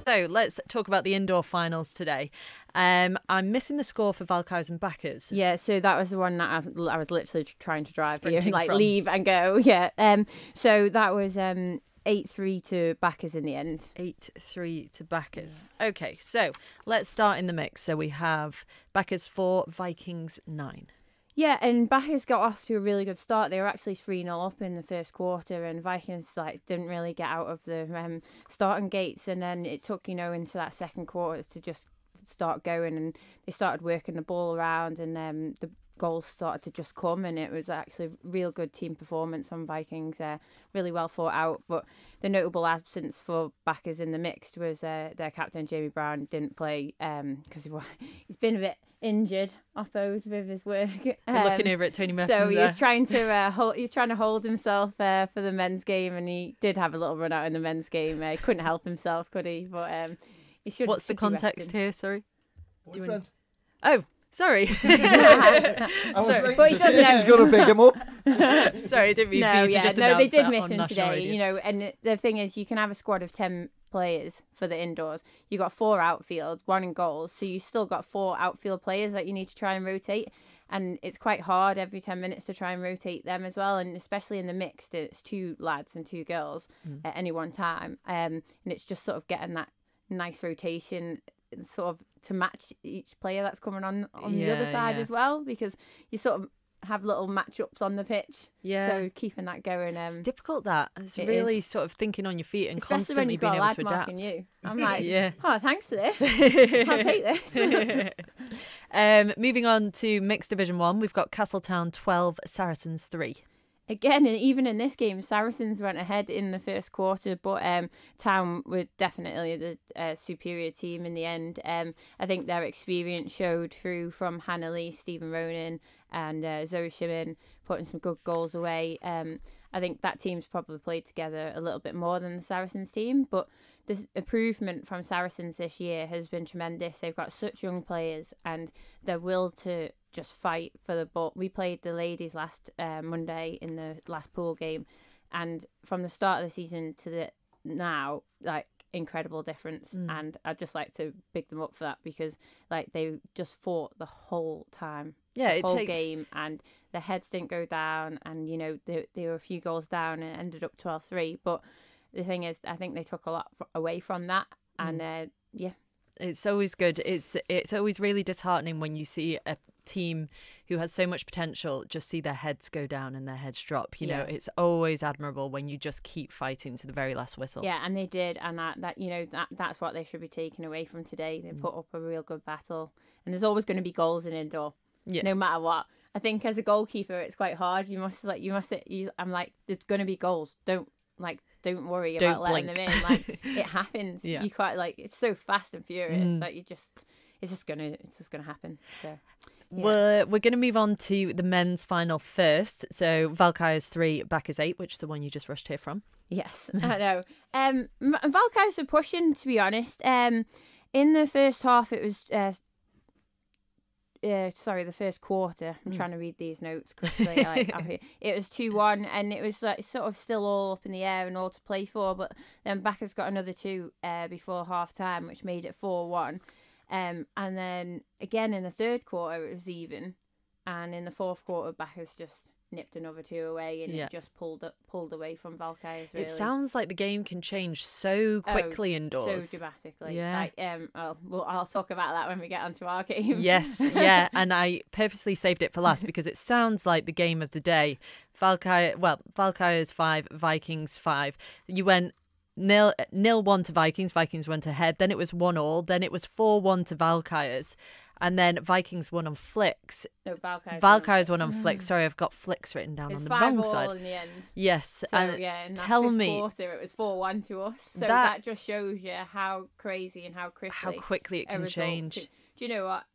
So let's talk about the indoor finals today. I'm missing the score for Valkyrs and Valkyrs. Yeah, so that was the one that I was literally trying to drive here, Sprinting like from. leave and go. Yeah. So that was 8-3 to Valkyrs in the end. 8-3 to Valkyrs. Yeah. Okay, so let's start in the mix. So we have Valkyrs 4, Vikings 9. Yeah, and Valkyrs got off to a really good start. They were actually 3-0 up in the first quarter, and Vikings didn't really get out of the starting gates. And then it took into that second quarter to just start going, and they started working the ball around, and the goals started to just come, and it was actually a real good team performance on Vikings. Really well thought out. But the notable absence for Valkyrs in the mixed was their captain Jamie Brown didn't play because he's been a bit injured, oppos with his work. Looking over at Tony Murphy. So he was trying to hold himself for the men's game, and he did have a little run out in the men's game. He couldn't help himself, could he? But he should. What's the context here? Sorry. Boyfriend. Oh. Sorry. I was waiting to see if she's going to pick him up. Sorry, I didn't mean no, to just no, they did that miss on him national today. radio. And the thing is, you can have a squad of 10 players for the indoors. You got 4 outfield, 1 in goals, so you still got 4 outfield players that you need to try and rotate. And it's quite hard every 10 minutes to try and rotate them as well. And especially in the mixed, it's 2 lads and 2 girls at any one time. And it's just sort of getting that nice rotation sort of to match each player that's coming on the other side as well, because you sort of have little matchups on the pitch. Yeah. So keeping that going. It's difficult, that. It's really sort of thinking on your feet and especially constantly being able to adapt. You. I'm like, thanks to this. I'll take this. Moving on to Mixed Division 1, we've got Castletown 12, Saracens 3. Again, and even in this game, Saracens went ahead in the first quarter, but Town were definitely the superior team in the end. I think their experience showed through from Hannah Lee, Stephen Ronan and Zoe Shimon putting some good goals away. I think that team's probably played together a little bit more than the Saracens team, but the improvement from Saracens this year has been tremendous. They've got such young players, and their will to just fight for the ball. We played the ladies last Monday in the last pool game, and from the start of the season to the now, incredible difference. And I'd just like to big them up for that, because they just fought the whole time. Yeah, the whole game, and their heads didn't go down, and they were a few goals down and ended up 12-3. But the thing is, I think they took a lot away from that, and it's always good. It's always really disheartening when you see a team who has so much potential just see their heads go down and their heads drop. You know, it's always admirable when you just keep fighting to the very last whistle. Yeah, and they did, and that's what they should be taking away from today. They put up a real good battle, and there's always going to be goals in indoor, no matter what. I think as a goalkeeper, it's quite hard. I'm like, there's going to be goals. Don't worry about letting them in. It happens. You quite it's so fast and furious that it's just gonna happen. So we're gonna move on to the men's final first. So Valkyrs 3, Valkyrs 8, which is the one you just rushed here from. Yes, I know. Valkyrs were pushing, to be honest. In the first half, it was the first quarter. I'm trying to read these notes quickly. It was 2-1, and it was sort of still all up in the air and all to play for. But then Valkyrs got another 2 before half time, which made it 4-1. And then again in the third quarter, it was even, and in the fourth quarter, Valkyrs just nipped another 2 away, and it just pulled away from Valkyrs. Really. It sounds like the game can change so quickly indoors, so dramatically. I'll talk about that when we get onto our game. Yes, yeah, and I purposely saved it for last because it sounds like the game of the day. Valkyrs 5, Vikings 5. You went 0-1 to Vikings. Vikings went ahead. Then it was 1-1. Then it was 4-1 to Valkyrs. And then Vikings won on flicks. No, Valkyrs won on flicks. Sorry, I've got flicks written down on the wrong side. It's 5-5 in the end. Yes. So, in that fifth quarter, it was 4-1 to us. So that just shows you how crazy and how quickly it can change. Do you know what?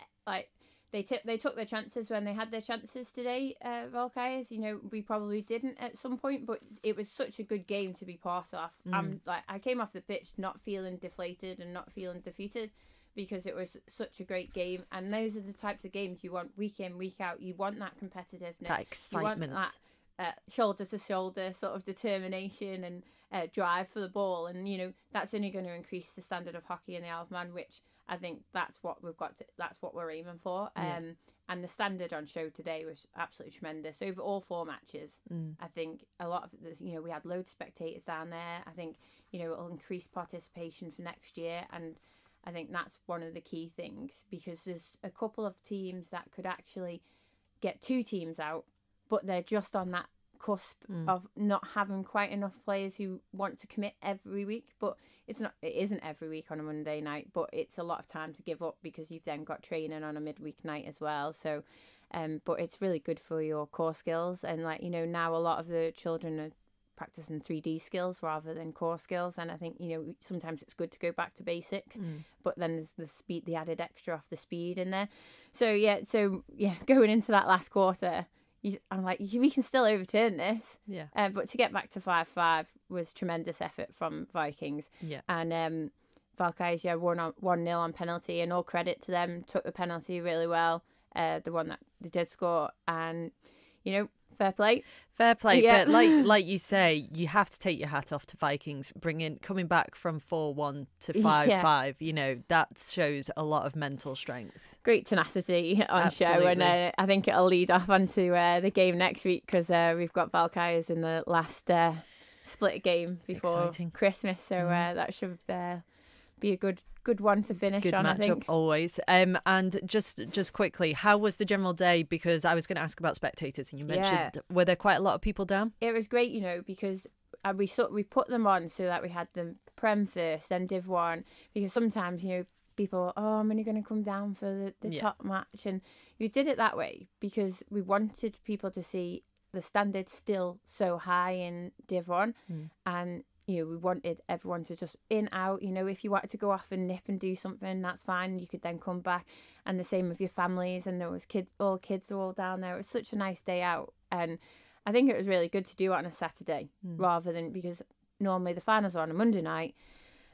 They took their chances when they had their chances today, Valkyrs. We probably didn't at some point, but it was such a good game to be part of. I came off the pitch not feeling deflated and not feeling defeated, because it was such a great game. And those are the types of games you want week in, week out. You want that competitiveness. That excitement. You want shoulder to shoulder sort of determination and drive for the ball, and that's only going to increase the standard of hockey in the Isle of Man, which I think that's what we're aiming for. And the standard on show today was absolutely tremendous over all 4 matches. I think a lot of this, we had loads of spectators down there. I think it'll increase participation for next year, and I think that's one of the key things, because there's a couple of teams that could actually get 2 teams out, but they're just on that cusp of not having quite enough players who want to commit every week. But it isn't every week on a Monday night, but it's a lot of time to give up, because you've then got training on a midweek night as well. So but it's really good for your core skills, and now a lot of the children are practicing 3D skills rather than core skills, and I think sometimes it's good to go back to basics, but then there's the speed, the added extra off the speed in there. So going into that last quarter, I'm like, we can still overturn this. But to get back to 5-5 was tremendous effort from Vikings. And Valkyrs, 1-0 on penalty, and all credit to them. Took the penalty really well, the one that they did score, and fair play. But like you say, you have to take your hat off to Vikings coming back from 4-1 to 5-5. That shows a lot of mental strength. Great tenacity on show, and I think it'll lead off onto the game next week, because we've got Valkyrs in the last split game before Christmas, so that should be a good one to finish good on. Matchup, I think always. And just quickly, how was the general day? Because I was going to ask about spectators, and you mentioned were there quite a lot of people down? It was great, because we put them on so that we had the Prem first, then Div 1, because sometimes people, I'm only going to come down for the top match, and we did it that way because we wanted people to see the standard still so high in Div 1, and we wanted everyone to just out. If you wanted to go off and nip and do something, that's fine. You could then come back, and the same with your families. And there was kids were all down there. It was such a nice day out, and I think it was really good to do it on a Saturday rather than, because normally the finals are on a Monday night.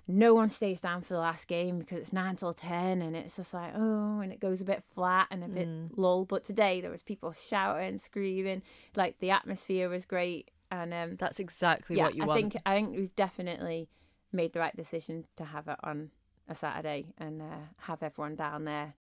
No one stays down for the last game because it's 9 till 10, and it's just like, and it goes a bit flat and a bit lull. But today there was people shouting, screaming, like the atmosphere was great. And that's exactly what you want. I think we've definitely made the right decision to have it on a Saturday and have everyone down there